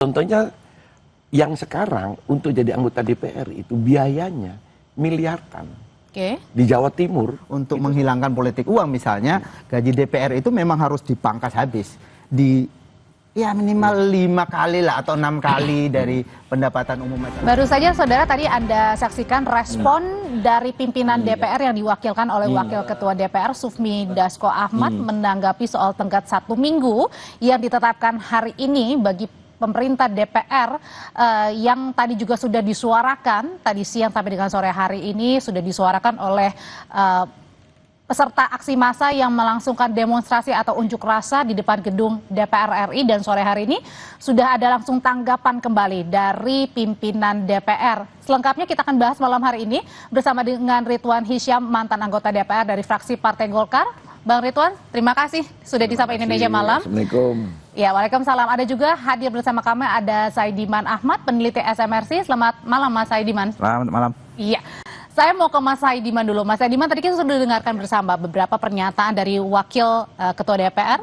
Contohnya yang sekarang untuk jadi anggota DPR itu biayanya miliaran. Di Jawa Timur. Untuk menghilangkan politik uang misalnya, gaji DPR itu memang harus dipangkas habis. Ya minimal 5 kali lah atau 6 kali dari pendapatan umum masyarakat. Baru saja saudara tadi Anda saksikan respon dari pimpinan DPR yang diwakilkan oleh Wakil Ketua DPR Sufmi Dasko Ahmad menanggapi soal tenggat 1 minggu yang ditetapkan hari ini bagi pemerintah DPR yang tadi juga sudah disuarakan tadi siang sampai dengan sore hari ini sudah disuarakan oleh peserta aksi massa yang melangsungkan demonstrasi atau unjuk rasa di depan gedung DPR RI, dan sore hari ini sudah ada langsung tanggapan kembali dari pimpinan DPR. Selengkapnya kita akan bahas malam hari ini bersama dengan Ridwan Hisyam, mantan anggota DPR dari fraksi Partai Golkar. Bang Ridwan, terima kasih sudah di Sapa Indonesia Malam. Assalamualaikum. Ya, waalaikumsalam. Ada juga hadir bersama kami ada Saidiman Ahmad, peneliti SMRC. Selamat malam Mas Saidiman. Selamat malam. Iya. Saya mau ke Mas Saidiman dulu. Mas Saidiman, tadi kita sudah dengarkan bersama beberapa pernyataan dari Wakil Ketua DPR,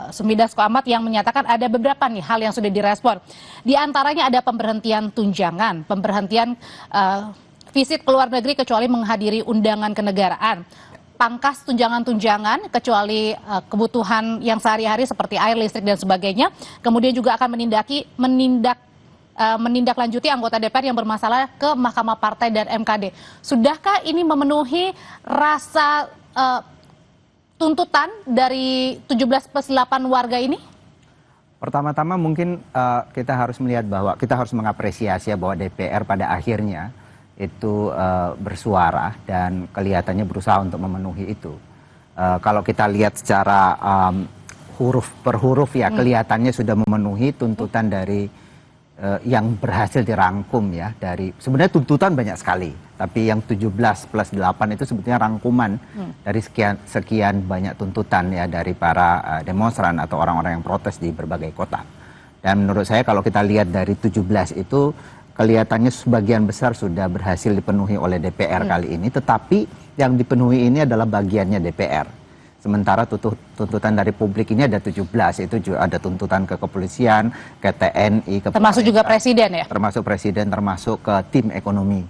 Sufmi Dasko Ahmad, yang menyatakan ada beberapa nih hal yang sudah direspon. Di antaranya ada pemberhentian tunjangan, pemberhentian visit ke luar negeri kecuali menghadiri undangan kenegaraan, pangkas tunjangan-tunjangan kecuali kebutuhan yang sehari-hari seperti air, listrik, dan sebagainya. Kemudian juga akan menindaklanjuti anggota DPR yang bermasalah ke Mahkamah Partai dan MKD. Sudahkah ini memenuhi rasa tuntutan dari 17+8 warga ini? Pertama-tama mungkin kita harus melihat bahwa kita harus mengapresiasi bahwa DPR pada akhirnya itu bersuara dan kelihatannya berusaha untuk memenuhi itu. Kalau kita lihat secara huruf per huruf ya kelihatannya sudah memenuhi tuntutan dari yang berhasil dirangkum ya, dari sebenarnya tuntutan banyak sekali, tapi yang 17+8 itu sebetulnya rangkuman dari sekian banyak tuntutan ya dari para demonstran atau orang-orang yang protes di berbagai kota. Dan menurut saya kalau kita lihat dari 17 itu kelihatannya sebagian besar sudah berhasil dipenuhi oleh DPR kali ini, tetapi yang dipenuhi ini adalah bagiannya DPR. Sementara tuntutan dari publik ini ada 17, itu juga ada tuntutan ke kepolisian, ke TNI, ke termasuk juga presiden ya? Termasuk presiden, termasuk ke tim ekonomi,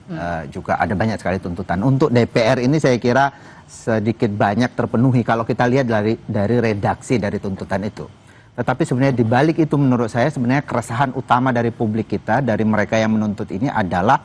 juga ada banyak sekali tuntutan. Untuk DPR ini saya kira sedikit banyak terpenuhi kalau kita lihat dari redaksi dari tuntutan itu. Tetapi sebenarnya di balik itu menurut saya sebenarnya keresahan utama dari publik kita, dari mereka yang menuntut ini adalah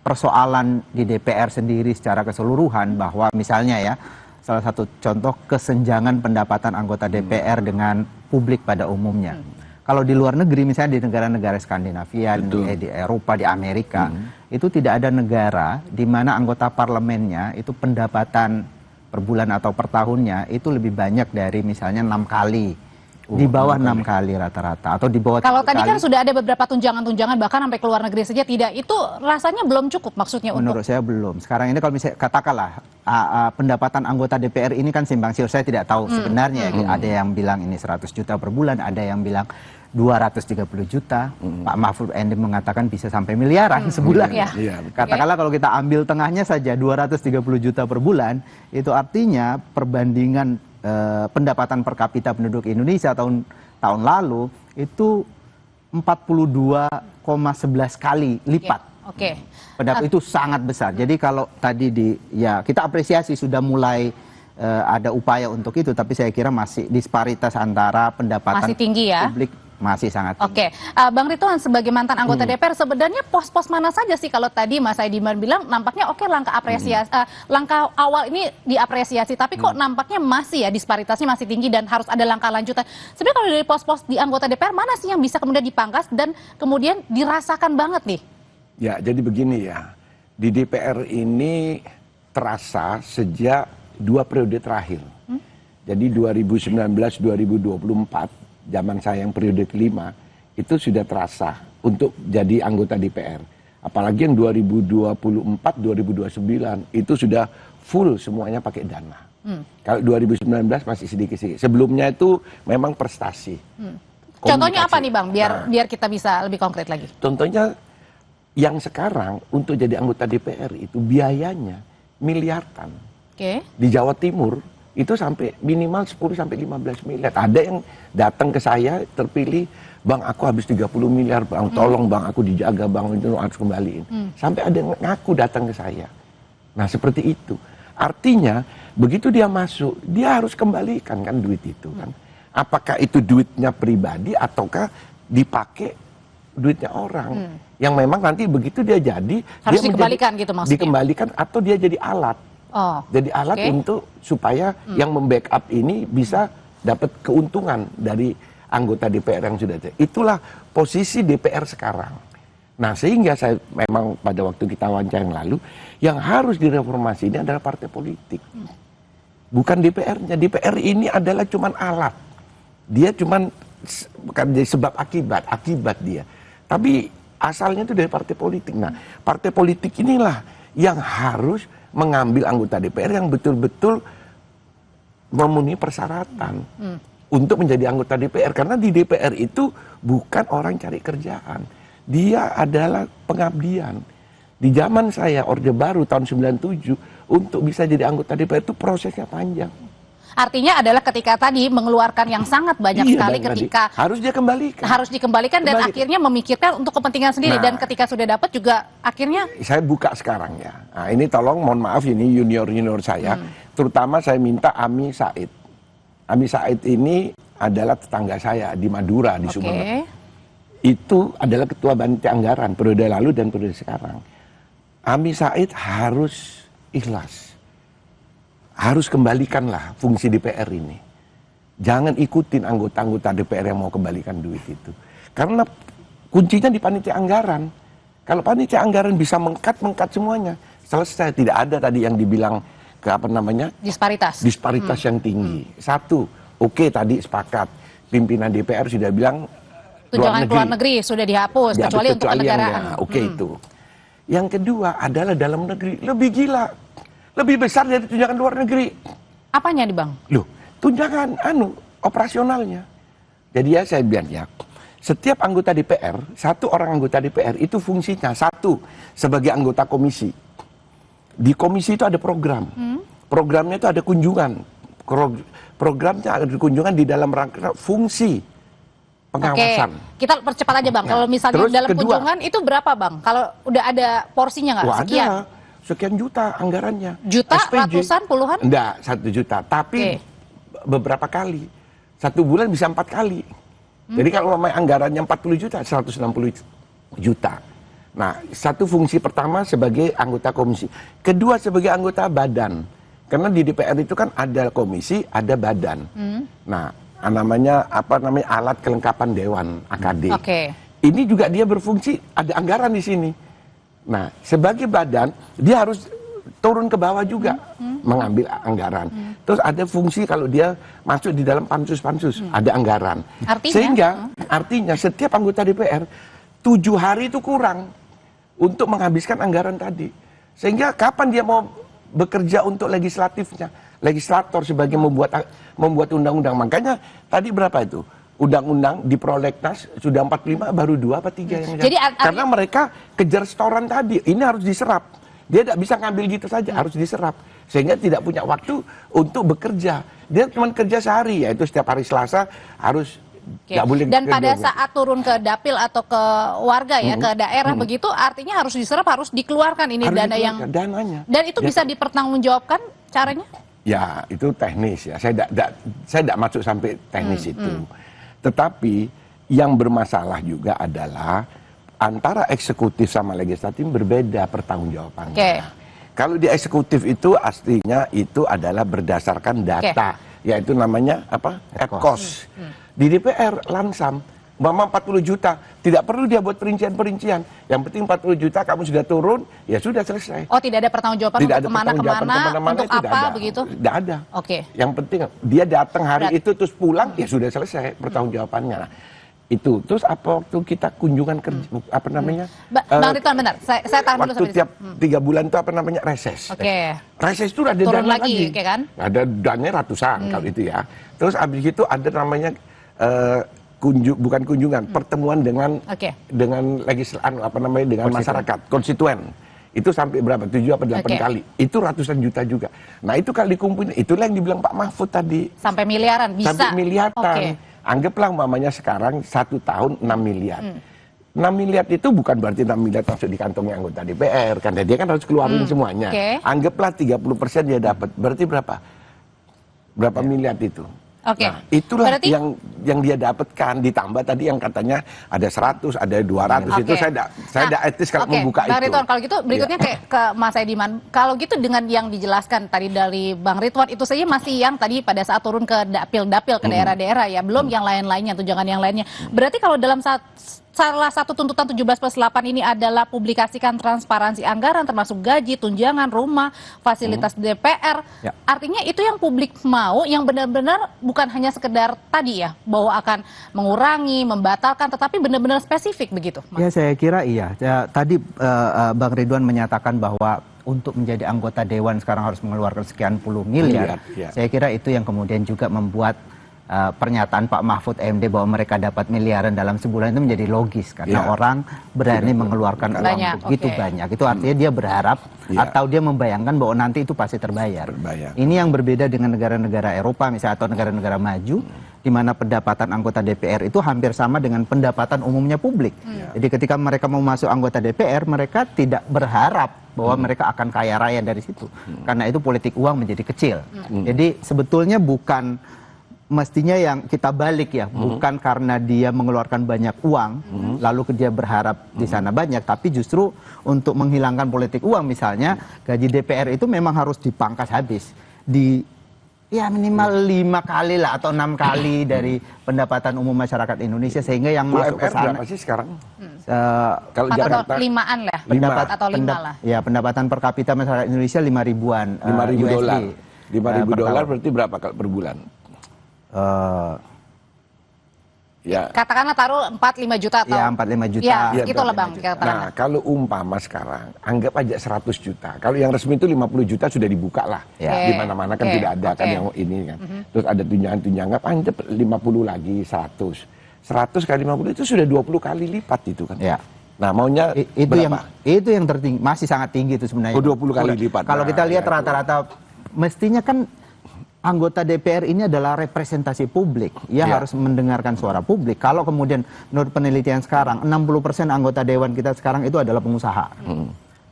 persoalan di DPR sendiri secara keseluruhan, bahwa misalnya ya, salah satu contoh kesenjangan pendapatan anggota DPR dengan publik pada umumnya. Kalau di luar negeri misalnya di negara-negara Skandinavia, di Eropa, di Amerika, itu tidak ada negara di mana anggota parlemennya itu pendapatan per bulan atau per tahunnya itu lebih banyak dari misalnya 6 kali. Di bawah 6 kali rata-rata atau di bawah. Kalau tadi kan sudah ada beberapa tunjangan-tunjangan bahkan sampai ke luar negeri saja tidak, itu rasanya belum cukup maksudnya. Menurut saya belum. Sekarang ini kalau misalnya katakanlah pendapatan anggota DPR ini kan simpang siur, saya tidak tahu sebenarnya. Ada yang bilang ini 100 juta per bulan, ada yang bilang 230 juta. Pak Mahfud MD mengatakan bisa sampai miliaran sebulan. Katakanlah kalau kita ambil tengahnya saja 230 juta per bulan, itu artinya perbandingan pendapatan per kapita penduduk Indonesia tahun lalu itu 42,11 kali lipat. Pendapat itu sangat besar. Jadi kalau tadi kita apresiasi sudah mulai ada upaya untuk itu, tapi saya kira masih disparitas antara pendapatan masih tinggi ya? Publik masih sangat tinggi. Bang Ridwan sebagai mantan anggota DPR, sebenarnya pos-pos mana saja sih kalau tadi Mas Saidiman bilang nampaknya langkah apresiasi, langkah awal ini diapresiasi, tapi kok nampaknya masih ya disparitasnya masih tinggi dan harus ada langkah lanjutan. Sebenarnya kalau dari pos-pos di anggota DPR mana sih yang bisa kemudian dipangkas dan kemudian dirasakan banget nih? Ya, jadi begini ya, di DPR ini terasa sejak 2 periode terakhir. Jadi 2019-2024, zaman saya yang periode kelima, itu sudah terasa untuk jadi anggota DPR. Apalagi yang 2024-2029 itu sudah full semuanya pakai dana. Kalau 2019 masih sedikit-sedikit. Sebelumnya itu memang prestasi. Contohnya apa nih Bang, biar kita bisa lebih konkret lagi? Contohnya yang sekarang untuk jadi anggota DPR itu biayanya miliaran. Di Jawa Timur itu sampai minimal 10 sampai 15 miliar. Ada yang datang ke saya terpilih Bang, aku habis 30 miliar, Bang, tolong Bang, aku dijaga Bang, itu harus kembaliin. Sampai ada yang ngaku datang ke saya. Nah, seperti itu. Artinya, begitu dia masuk, dia harus kembalikan kan duit itu kan. Apakah itu duitnya pribadi ataukah dipakai duitnya orang. Yang memang nanti begitu dia jadi, harus dia dikembalikan gitu maksudnya? Dikembalikan atau dia jadi alat. Oh, jadi alat untuk supaya yang membackup ini bisa dapat keuntungan dari anggota DPR yang sudah ada. Itulah posisi DPR sekarang. Nah, sehingga saya memang pada waktu kita wawancara yang lalu, yang harus direformasi ini adalah partai politik. Bukan DPR-nya. DPR ini adalah cuman alat. Dia cuman bukan sebab akibat dia. Tapi asalnya itu dari partai politik. Nah, partai politik inilah yang harus mengambil anggota DPR yang betul-betul memenuhi persyaratan untuk menjadi anggota DPR. Karena di DPR itu bukan orang cari kerjaan. Dia adalah pengabdian. Di zaman saya, Orde Baru tahun 97, untuk bisa jadi anggota DPR itu prosesnya panjang. Artinya adalah ketika tadi mengeluarkan yang sangat banyak sekali ketika harus dia kembalikan. Harus dikembalikan dan akhirnya memikirkan untuk kepentingan sendiri. Dan ketika sudah dapat juga akhirnya... Saya buka sekarang ya. Nah, ini tolong mohon maaf ini junior-junior saya. Terutama saya minta Ami Said. Ami Said ini adalah tetangga saya di Madura, di Sumeneb. Itu adalah ketua panitia anggaran periode lalu dan periode sekarang. Ami Said harus ikhlas. Harus kembalikanlah fungsi DPR ini. Jangan ikutin anggota-anggota DPR yang mau kembalikan duit itu. Karena kuncinya di panitia anggaran. Kalau panitia anggaran bisa mengkat semuanya, selesai. Tidak ada tadi yang dibilang ke apa namanya? Disparitas. Disparitas yang tinggi. Satu, oke, tadi sepakat. Pimpinan DPR sudah bilang tunjangan luar negeri sudah dihapus, kecuali untuk kenegaraan. Oke, itu. Yang kedua adalah dalam negeri. Lebih gila. Lebih besar dari tunjangan luar negeri. Apanya nih Bang? Loh, tunjangan operasionalnya. Jadi ya saya bilang ya, setiap anggota DPR, satu orang anggota DPR itu fungsinya satu sebagai anggota komisi. Di komisi itu ada program. Programnya itu ada kunjungan. Programnya ada kunjungan di dalam rangka fungsi pengawasan. Oke, kita percepat aja Bang. Kalau misalnya terus dalam kunjungan itu berapa Bang? Kalau udah ada porsinya nggak? Sekian? Ada. Sekian juta anggarannya. Juta, SPJ. ratusan, puluhan? Enggak, 1 juta. Tapi beberapa kali. 1 bulan bisa 4 kali. Jadi kalau anggarannya 40 juta, 160 juta. Nah, satu fungsi pertama sebagai anggota komisi. Kedua sebagai anggota badan. Karena di DPR itu kan ada komisi, ada badan. Nah, namanya alat kelengkapan dewan AKD. Ini juga dia berfungsi, ada anggaran di sini. Nah, sebagai badan, dia harus turun ke bawah juga mengambil anggaran. Terus ada fungsi kalau dia masuk di dalam pansus-pansus, ada anggaran. Artinya setiap anggota DPR 7 hari itu kurang untuk menghabiskan anggaran tadi. Sehingga kapan dia mau bekerja untuk legislatifnya, legislator sebagai membuat undang-undang. Makanya tadi berapa itu? Undang-undang di prolegnas sudah 45, baru 2 apa 3 yang jadi, karena mereka kejar setoran tadi. Ini harus diserap. Dia tidak bisa ngambil gitu saja, harus diserap. Sehingga tidak punya waktu untuk bekerja. Dia cuma kerja sehari, yaitu setiap hari Selasa harus nggak boleh. Dan pada saat turun ke dapil atau ke warga ya, ke daerah begitu, artinya harus diserap, harus dikeluarkan ini harus dana yang dananya. Dan itu bisa dipertanggungjawabkan caranya? Ya, itu teknis ya. Saya tidak masuk sampai teknis itu. Tetapi yang bermasalah juga adalah antara eksekutif sama legislatif berbeda pertanggungjawabannya. Kalau di eksekutif itu aslinya itu adalah berdasarkan data, yaitu namanya apa? Epcos. Di DPR langsam, mama 40 juta, tidak perlu dia buat perincian-perincian. Yang penting 40 juta kamu sudah turun, ya sudah selesai. Oh, tidak ada pertanggungjawaban untuk kemana-kemana, untuk apa begitu? Tidak ada. Yang penting dia datang hari itu terus pulang, ya sudah selesai pertanggungjawabannya. Nah, itu terus apa waktu kita kunjungan kerja apa namanya Bang Ridwan benar saya tahan dulu waktu tiap 3 bulan itu apa namanya reses. Reses itu ada turun dana lagi kan? Ada dananya ratusan kalau itu ya. Terus abis itu ada namanya bukan kunjungan, pertemuan dengan dengan masyarakat konstituen. Itu sampai berapa? 7 apa 8 kali. Itu ratusan juta juga. Nah, itu kalau dikumpulin, itulah yang dibilang Pak Mahfud tadi. Sampai miliaran bisa. Sampai miliaran. Anggaplah umpamanya sekarang 1 tahun 6 miliar. 6 miliar itu bukan berarti 6 miliar masuk di kantongnya anggota DPR, karena dia kan harus keluarin semuanya. Anggaplah 30% dia dapat, berarti berapa? Berapa miliar itu? Nah, itulah berarti yang dia dapatkan, ditambah tadi yang katanya ada 100, ada 200, itu saya tidak etis kalau membuka Bang itu. Ridwan, kalau gitu berikutnya ke Mas Ediman. Kalau gitu dengan yang dijelaskan tadi dari Bang Ridwan, itu saja masih yang tadi pada saat turun ke dapil-dapil, ke daerah-daerah ya, belum yang lain-lainnya, tunjangan yang lainnya. Berarti kalau dalam salah satu tuntutan 17+8 ini adalah publikasikan transparansi anggaran termasuk gaji, tunjangan, rumah, fasilitas DPR. Artinya itu yang publik mau, yang benar-benar bukan hanya sekedar tadi ya, bahwa akan mengurangi, membatalkan, tetapi benar-benar spesifik begitu. Ya, saya kira iya. Ya, tadi Bang Ridwan menyatakan bahwa untuk menjadi anggota dewan sekarang harus mengeluarkan sekian puluh miliar. Saya kira itu yang kemudian juga membuat pernyataan Pak Mahfud MD bahwa mereka dapat miliaran dalam sebulan itu menjadi logis karena orang berani mengeluarkan uang begitu banyak. Itu artinya dia berharap atau dia membayangkan bahwa nanti itu pasti terbayar. Ini yang berbeda dengan negara-negara Eropa misalnya atau negara-negara maju di mana pendapatan anggota DPR itu hampir sama dengan pendapatan umumnya publik. Jadi ketika mereka mau masuk anggota DPR, mereka tidak berharap bahwa mereka akan kaya raya dari situ. Karena itu politik uang menjadi kecil. Jadi sebetulnya bukan mestinya yang kita balik ya, bukan karena dia mengeluarkan banyak uang, lalu dia berharap di sana banyak, tapi justru untuk menghilangkan politik uang misalnya, gaji DPR itu memang harus dipangkas habis, ya minimal 5 kali lah atau 6 kali dari pendapatan umum masyarakat Indonesia, sehingga yang masuk ke sana. Berapa sih sekarang? Kalau Jakarta 5-an lah, atau 5 lah. Ya, pendapatan per kapita masyarakat Indonesia 5 ribuan 5.000 dolar. 5.000 dolar berarti berapa per bulan? Katakanlah taruh 4-5 juta atau 4-5 juta. Ya, itulah Bang. Nah, kalau umpama sekarang anggap aja 100 juta. Kalau yang resmi itu 50 juta sudah dibuka lah. Di mana-mana kan tidak ada kan yang ini kan. Terus ada tunjangan-tunjangan, anggap 50 lagi 100. 100 kali 50 itu sudah 20 kali lipat itu kan. Nah, maunya itu yang tertinggi, masih sangat tinggi itu sebenarnya. 20 kali lipat. Kalau kita lihat rata-rata mestinya kan anggota DPR ini adalah representasi publik. Ia harus mendengarkan suara publik. Kalau kemudian menurut penelitian sekarang 60% anggota dewan kita sekarang itu adalah pengusaha.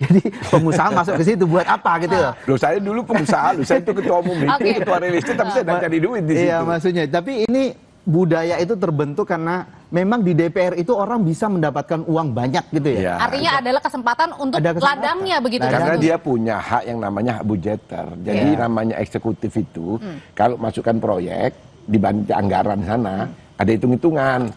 Jadi pengusaha masuk ke situ buat apa gitu loh. Loh, saya dulu pengusaha, saya itu ketua umum itu, ketua real estate, tapi saya tidak cari duit di situ. Iya, maksudnya. Tapi ini budaya itu terbentuk karena memang di DPR itu orang bisa mendapatkan uang banyak gitu ya. Artinya adalah kesempatan untuk ladangnya begitu. Karena dia punya hak yang namanya hak budgeter. Jadi namanya eksekutif itu kalau masukkan proyek dibanding anggaran sana ada hitung-hitungan.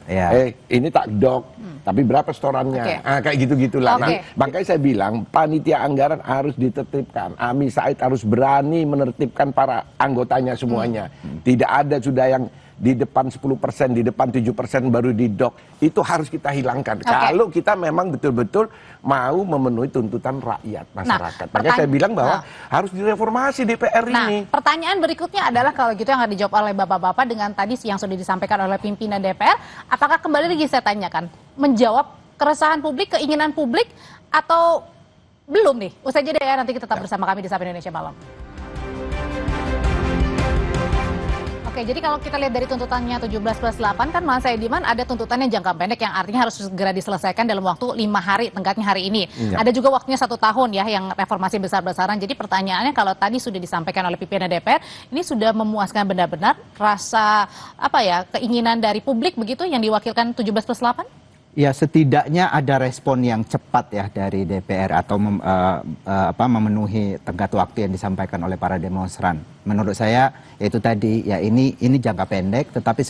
Ini tak dok, tapi berapa setorannya? Kayak gitu-gitulah. Nah, makanya saya bilang panitia anggaran harus ditertibkan. Ami Said harus berani menertibkan para anggotanya semuanya. Tidak ada sudah yang di depan 10%, di depan 7% baru didok. Itu harus kita hilangkan. Kalau kita memang betul-betul mau memenuhi tuntutan rakyat, masyarakat. Makanya saya bilang bahwa harus direformasi DPR ini. Pertanyaan berikutnya adalah kalau gitu yang akan dijawab oleh Bapak-Bapak dengan tadi yang sudah disampaikan oleh pimpinan DPR, apakah kembali lagi saya tanyakan, menjawab keresahan publik, keinginan publik, atau belum nih? Usai jeda ya, nanti kita tetap bersama kami di Sapa Indonesia Malam. Oke, jadi kalau kita lihat dari tuntutannya 17+8 kan Mas Ediman ada tuntutannya jangka pendek yang artinya harus segera diselesaikan dalam waktu 5 hari, tenggatnya hari ini. Ada juga waktunya 1 tahun ya yang reformasi besar-besaran. Jadi pertanyaannya kalau tadi sudah disampaikan oleh pimpinan DPR, ini sudah memuaskan benar-benar rasa keinginan dari publik begitu yang diwakilkan 17+8? Ya, setidaknya ada respon yang cepat ya dari DPR atau memenuhi tenggat waktu yang disampaikan oleh para demonstran. Menurut saya yaitu tadi ya ini jangka pendek, tetapi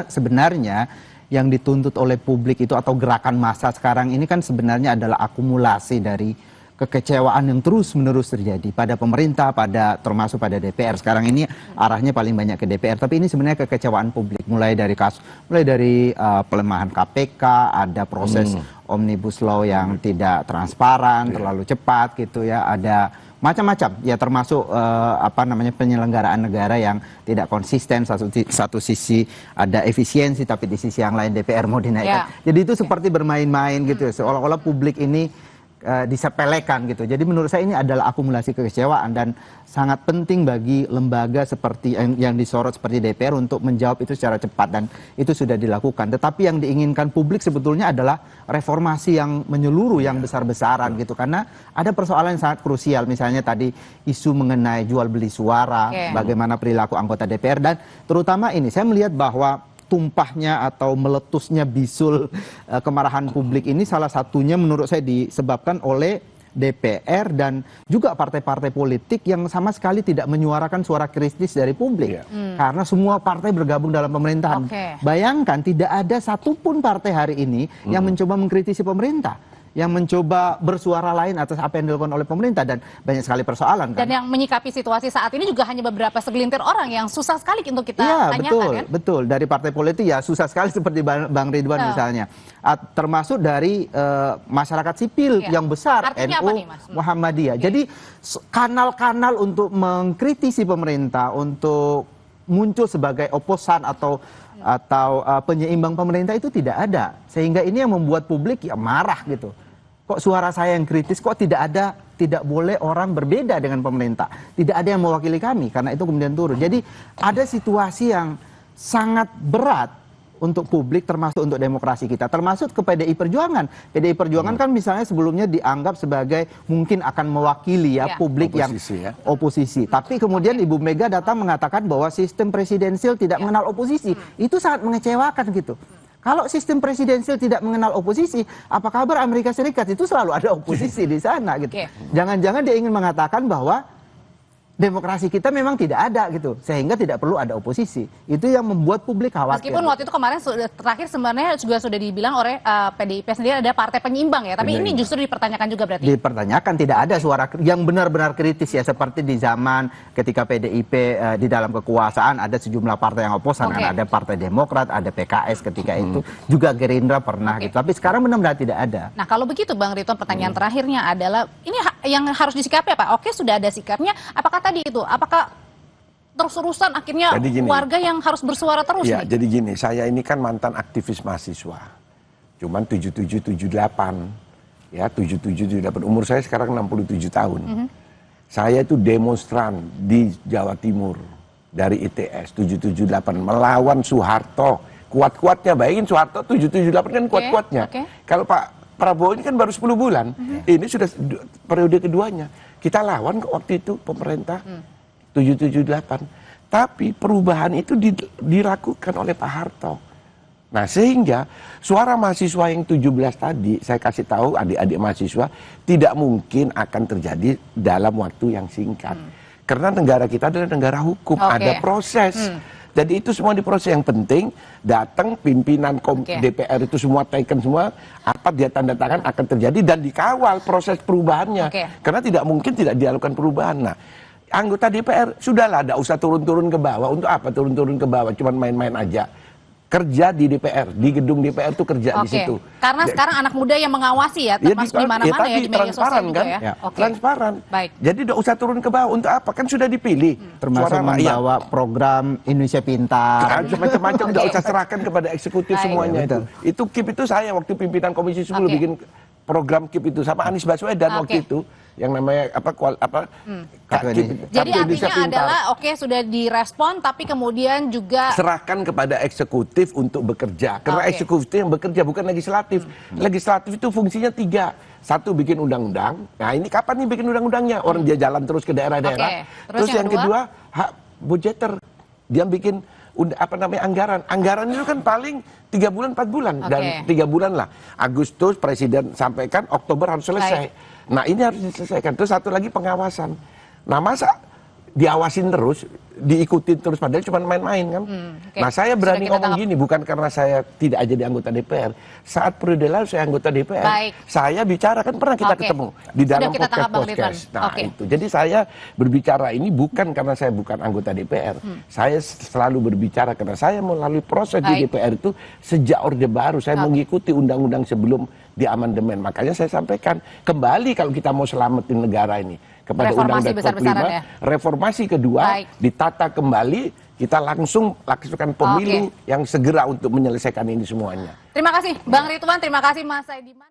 sebenarnya yang dituntut oleh publik itu atau gerakan massa sekarang ini kan sebenarnya adalah akumulasi dari kekecewaan yang terus-menerus terjadi pada pemerintah, termasuk pada DPR. Sekarang ini arahnya paling banyak ke DPR, tapi ini sebenarnya kekecewaan publik. Mulai dari pelemahan KPK, ada proses Omnibus Law yang tidak transparan, terlalu cepat gitu ya, ada macam-macam ya, termasuk penyelenggaraan negara yang tidak konsisten. Satu sisi ada efisiensi, tapi di sisi yang lain DPR mau dinaikkan. Jadi itu seperti bermain-main gitu ya, seolah-olah publik ini disepelekan gitu. Jadi menurut saya ini adalah akumulasi kekecewaan dan sangat penting bagi lembaga seperti yang disorot seperti DPR untuk menjawab itu secara cepat dan itu sudah dilakukan. Tetapi yang diinginkan publik sebetulnya adalah reformasi yang menyeluruh yang besar-besaran gitu karena ada persoalan yang sangat krusial misalnya tadi isu mengenai jual beli suara, bagaimana perilaku anggota DPR dan terutama ini saya melihat bahwa tumpahnya atau meletusnya bisul kemarahan publik ini salah satunya menurut saya disebabkan oleh DPR dan juga partai-partai politik yang sama sekali tidak menyuarakan suara kritis dari publik. Karena semua partai bergabung dalam pemerintahan. Bayangkan tidak ada satupun partai hari ini yang mencoba mengkritisi pemerintah, yang mencoba bersuara lain atas apa yang dilakukan oleh pemerintah dan banyak sekali persoalan kan. Dan yang menyikapi situasi saat ini juga hanya beberapa segelintir orang yang susah sekali untuk kita tanyakan kan? Betul. Dari partai politik ya susah sekali seperti Bang Ridwan misalnya. Termasuk dari masyarakat sipil yang besar, artinya NU, apa nih, Mas? Muhammadiyah. Jadi kanal-kanal untuk mengkritisi pemerintah, untuk muncul sebagai oposan atau penyeimbang pemerintah itu tidak ada. Sehingga ini yang membuat publik ya marah gitu. Kok suara saya yang kritis, kok tidak boleh orang berbeda dengan pemerintah. Tidak ada yang mewakili kami, karena itu kemudian turun. Jadi ada situasi yang sangat berat untuk publik termasuk untuk demokrasi kita. Termasuk ke PDI Perjuangan. PDI Perjuangan kan misalnya sebelumnya dianggap sebagai mungkin akan mewakili publik oposisi, yang oposisi. Tapi kemudian Ibu Mega datang mengatakan bahwa sistem presidensial tidak mengenal oposisi. Itu sangat mengecewakan gitu. Kalau sistem presidensial tidak mengenal oposisi, apa kabar Amerika Serikat? Itu selalu ada oposisi di sana gitu. Jangan-jangan dia ingin mengatakan bahwa demokrasi kita memang tidak ada gitu, sehingga tidak perlu ada oposisi. Itu yang membuat publik khawatir. Meskipun waktu itu kemarin terakhir sebenarnya juga sudah dibilang oleh PDIP sendiri ada partai penyeimbang ya, tapi ini justru dipertanyakan juga berarti. Dipertanyakan, tidak ada suara yang benar-benar kritis ya, seperti di zaman ketika PDIP di dalam kekuasaan ada sejumlah partai yang oposan, kan ada Partai Demokrat, ada PKS ketika itu, juga Gerindra pernah gitu. Tapi sekarang benar-benar tidak ada. Nah kalau begitu Bang Ridwan, pertanyaan terakhirnya adalah ini yang harus disikapi apa? Oke, sudah ada sikapnya, apakah tadi itu, apakah terus-terusan akhirnya warga yang harus bersuara terus ya, nih? Jadi gini, saya ini kan mantan aktivis mahasiswa, cuman 77-78, ya 77-78, umur saya sekarang 67 tahun. Saya itu demonstran di Jawa Timur dari ITS 778 melawan Soeharto, kuat-kuatnya. Bayangin Soeharto 778 kan kuat-kuatnya. Kalau Pak Prabowo ini kan baru 10 bulan, ini sudah periode keduanya. Kita lawan waktu itu pemerintah 778. Tapi perubahan itu dilakukan oleh Pak Harto. Nah sehingga suara mahasiswa yang 17 tadi, saya kasih tahu adik-adik mahasiswa, tidak mungkin akan terjadi dalam waktu yang singkat. Karena negara kita adalah negara hukum, ada proses. Jadi itu semua diproses. Yang penting datang pimpinan DPR itu semua taken semua, apa dia tanda tangan akan terjadi dan dikawal proses perubahannya. Karena tidak mungkin tidak dilakukan perubahan. Nah, anggota DPR sudahlah, tidak usah turun-turun ke bawah. Untuk apa turun-turun ke bawah? Cuman main-main aja. Kerja di DPR, di gedung DPR itu kerja di situ. Karena sekarang anak muda yang mengawasi ya, termasuk di mana-mana ya, di media sosial juga kan? ya. Transparan. Baik. Jadi tidak usah turun ke bawah. Untuk apa? Kan sudah dipilih. Termasuk membawa program Indonesia Pintar. Macam-macam tidak usah serahkan kepada eksekutif semuanya itu. Itu KIP itu saya waktu pimpinan Komisi 10 bikin program KIP itu sama Anies Baswedan waktu itu yang namanya Jadi artinya adalah sudah direspon tapi kemudian juga serahkan kepada eksekutif untuk bekerja karena eksekutif yang bekerja bukan legislatif. Legislatif itu fungsinya 3. Satu, bikin undang-undang. Nah ini kapan nih bikin undang-undangnya? Orang dia jalan terus ke daerah-daerah. Terus yang kedua hak budgeter, dia bikin anggaran. Anggaran itu kan paling 3 bulan 4 bulan dan 3 bulan lah. Agustus presiden sampaikan, Oktober harus selesai. Nah ini harus diselesaikan. Terus satu lagi pengawasan. Nah masa diawasin terus, diikutin terus padahal cuma main-main kan. Nah saya berani ngomong gini bukan karena saya tidak jadi anggota DPR. Saat periode lalu saya anggota DPR, saya bicara kan pernah kita ketemu di dalam podcast. Nah itu. Jadi saya berbicara ini bukan karena saya bukan anggota DPR. Saya selalu berbicara karena saya melalui proses di DPR itu sejak Orde Baru. Saya mengikuti undang-undang sebelum di amandemen. Makanya saya sampaikan kembali kalau kita mau selamatin negara ini kepada Undang-Undang 45, reformasi kedua ditata kembali, kita langsungkan pemilu yang segera untuk menyelesaikan ini semuanya. Terima kasih Bang Ridwan, terima kasih Mas Saidiman.